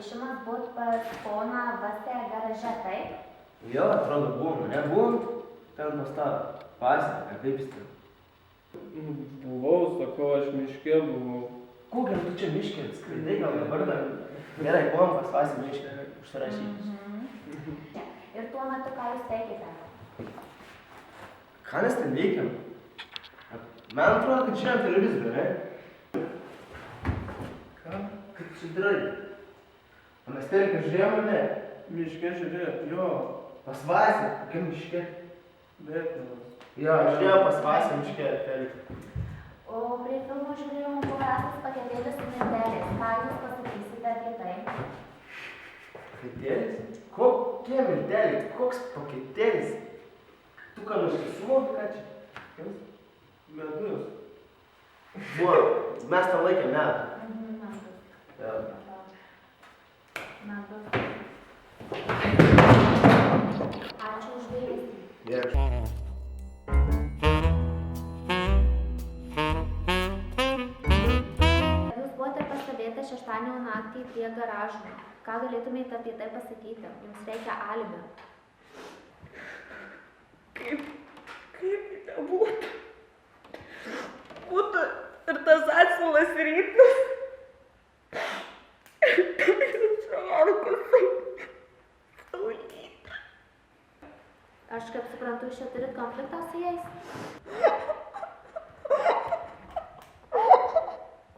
prašymas būt pas poną Vastę garaže, taip? Jo, atrodo, buvom, ne? Buvom ten pas tą pasę, ar kaip jis ten? Buvau, sakau, aš miške buvau. Kokiam tu čia miške skraidai, gal dabar dar? Gerai, buvom pas pasę miške, užsirašytis. Ir tuo metu ką jūs veikėte? Ką mes ten veikiam? Man atrodo, kad žiūrėjom televizorių, ne? Ką? Kaip čia darai? O mes teliką žiūrėjom, ar ne? Miške žiūrėjau, jo, Pas Vasę, kokiam miške? Bėkdamas. Jo, žiūrėjau pas Vasę miške teliką. O prie filmo žiūrėjimo buvo rastas paketėlis su milteliais. Ką jūs pasakysite apie tai? Paketėlis? Kokie milteliai? Koks paketėlis? Tu ką nors suvoki, ką čia? Kas? Medus. Buvo, mes tą laikę metų. Jo. Ačiū už dėmesį. Gerai. Jūs buvote pastebėta šeštadienio naktį prie garažų. Ką galėtumėte apie tai pasakyti? Jums reikia alibio. Kaip nebūtų. Būtų ir tas atsilas rytas. Aš kaip suprantu, jūs čia turit konfliktą su jais?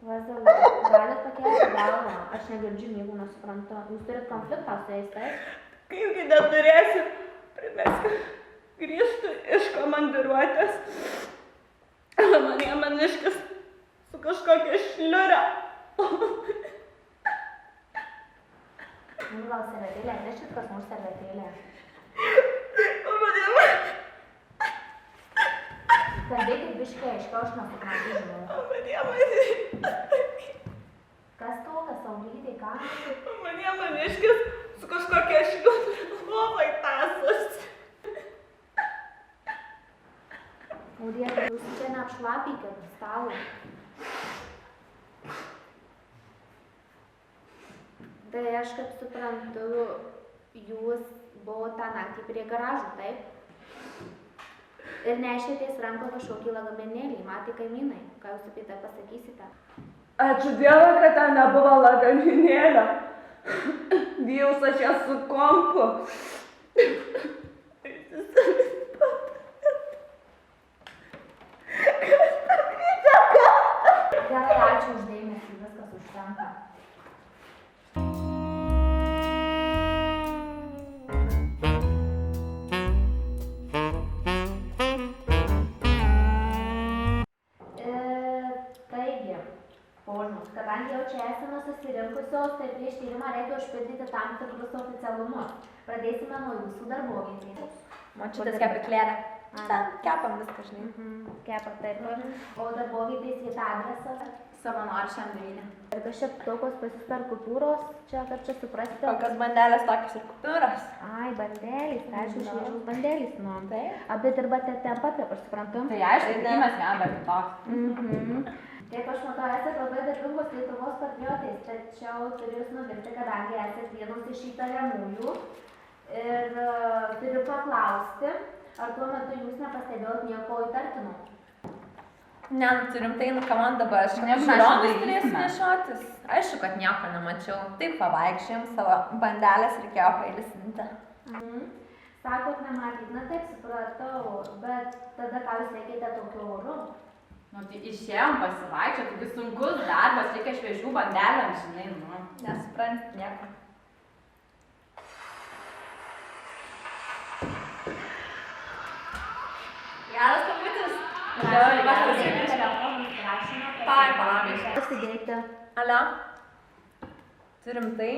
Vazalai, galit pakelti galvą. Aš negirdžiu, jeigu nesuprantu. Jūs turit konfliktą su jais, taip? Kaipgi neturėsiu. Primesk grįžtų iš komandiruotės. Mane maniškis su kažkokia šliure. Gal servetėlė, nešit kas nors servetėlė. Kalbėkit biškai, aiškiau, aš nesuprantu, žinau. Kas tokas, saulytė, ką? Mane maniškis su kažkokia šliure lovai tasas. O Dieve, jūs čia neapšlapykit stalą. Tai aš kaip suprantu, jūs buvo tą naktį prie garažų, taip? Ir nešėtės ranko kažkokį lagaminėlį, matė kaimynai. Ką jūs apie tai pasakysite? Ačiū Dievui, kad ten nebuvo lagaminėlio. Dievs, aš ją su kompu. Gerai, ačiū už dėmesį, viskas užtenka. Taigi, ponios, kadangi jau čia esame susirinkusios, tai prieš tyrimą reikia užpildyti tam tikrus oficialumus. Pradėsime nuo jūsų darbovietės. Močiutės kepyklėlė. Ten kepam viską, žinai. Kepa, taip. O darbovietės vieta adresas? Savanorių šiam 9. Ir kas čia tokios pas jus per kultūros, čia kaip čia suprasti? Kokios bandelės tokios ir kultūros. Ai, bandelės, tai aišku, šviežus bandelės, nu. Abi dirbate ten pat, kaip aš suprantu? Tai aišku, tai mes vieną, bet toks. Taip, aš matau, esate labai darbingos Lietuvos patriotais, tačiau turiu jūs nuvilti, kadangi esate vienos iš įtariamųjų. Ir turiu paklausti, ar tuo metu jūs nepastebėjot nieko įtartino? Ne, turim tai, ką man dabar, aš žiūronus turėsiu nešiotis. Aišku, kad nieko nemačiau. Taip pavaikščiojom, savo bandelės reikėjo pailisinti. Sakot, nematyt, na taip supratau, bet tada ką jūs veikėte tokiu oru? Nu, tai išėjom pasivaikščioti, taigi sunkus darbas, reikia šviežių bandelių, žinai, nu. Nesupranti nieko. Geras skambutis. Pasidėkite. Alio? Turim tai?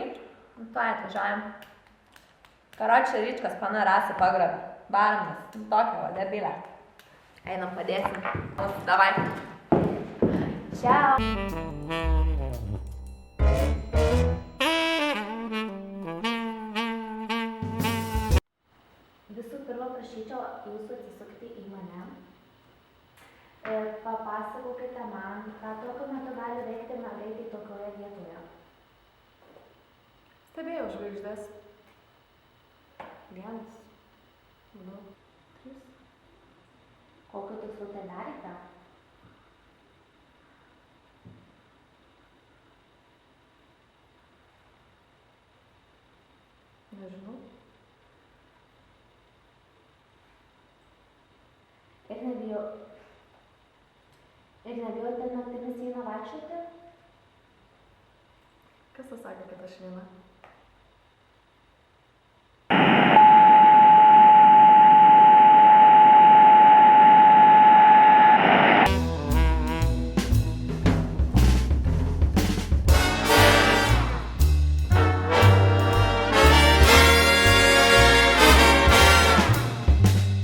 Nu, tuoj atvažiuojam. Karočią ryčkas pana Rasą pagrobė. Baronas. Tokią va, debilę. Einam padėsim. Nu, davai. Čiau. Visų pirma, prašyčiau jūsų atsisukti į mane. Ir papasakokite man, ką tokiu metu gali veikti mergaitė tokioje vietoje. Stebėjau žvaigždės. 1, 2, 3. Kokiu tikslu tai darėte? Nežinau. Ir nebijote naktimis eina vaikščioti? Kas tau sakė, kad aš viena?